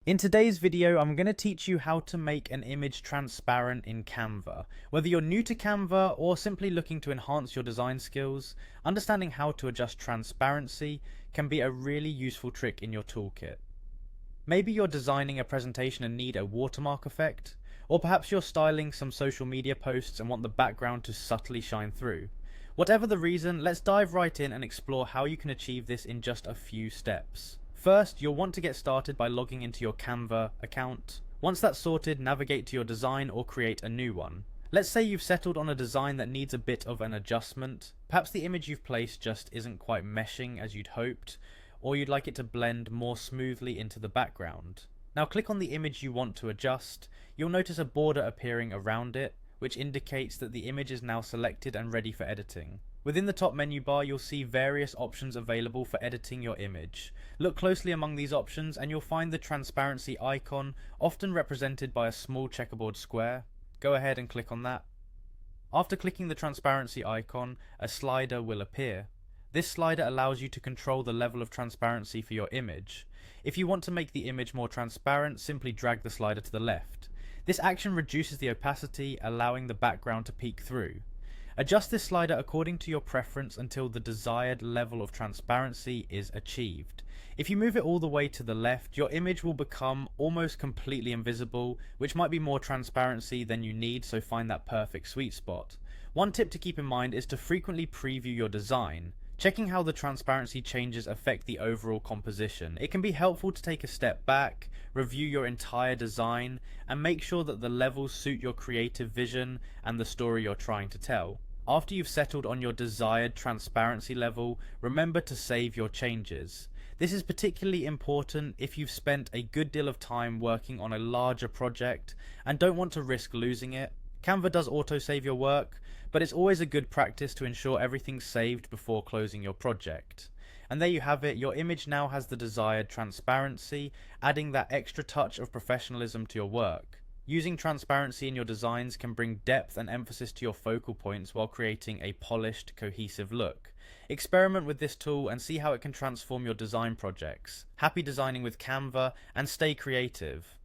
In today's video, I'm going to teach you how to make an image transparent in Canva. Whether you're new to Canva or simply looking to enhance your design skills, understanding how to adjust transparency can be a really useful trick in your toolkit. Maybe you're designing a presentation and need a watermark effect, or perhaps you're styling some social media posts and want the background to subtly shine through. Whatever the reason, let's dive right in and explore how you can achieve this in just a few steps. First, you'll want to get started by logging into your Canva account. Once that's sorted, navigate to your design or create a new one. Let's say you've settled on a design that needs a bit of an adjustment. Perhaps the image you've placed just isn't quite meshing as you'd hoped, or you'd like it to blend more smoothly into the background. Now click on the image you want to adjust. You'll notice a border appearing around it, which indicates that the image is now selected and ready for editing. Within the top menu bar, you'll see various options available for editing your image. Look closely among these options and you'll find the transparency icon, often represented by a small checkerboard square. Go ahead and click on that. After clicking the transparency icon, a slider will appear. This slider allows you to control the level of transparency for your image. If you want to make the image more transparent, simply drag the slider to the left. This action reduces the opacity, allowing the background to peek through. Adjust this slider according to your preference until the desired level of transparency is achieved. If you move it all the way to the left, your image will become almost completely invisible, which might be more transparency than you need, so find that perfect sweet spot. One tip to keep in mind is to frequently preview your design, checking how the transparency changes affect the overall composition. It can be helpful to take a step back, review your entire design, and make sure that the levels suit your creative vision and the story you're trying to tell. After you've settled on your desired transparency level, remember to save your changes. This is particularly important if you've spent a good deal of time working on a larger project and don't want to risk losing it. Canva does autosave your work, but it's always a good practice to ensure everything's saved before closing your project. And there you have it, your image now has the desired transparency, adding that extra touch of professionalism to your work. Using transparency in your designs can bring depth and emphasis to your focal points while creating a polished, cohesive look. Experiment with this tool and see how it can transform your design projects. Happy designing with Canva and stay creative.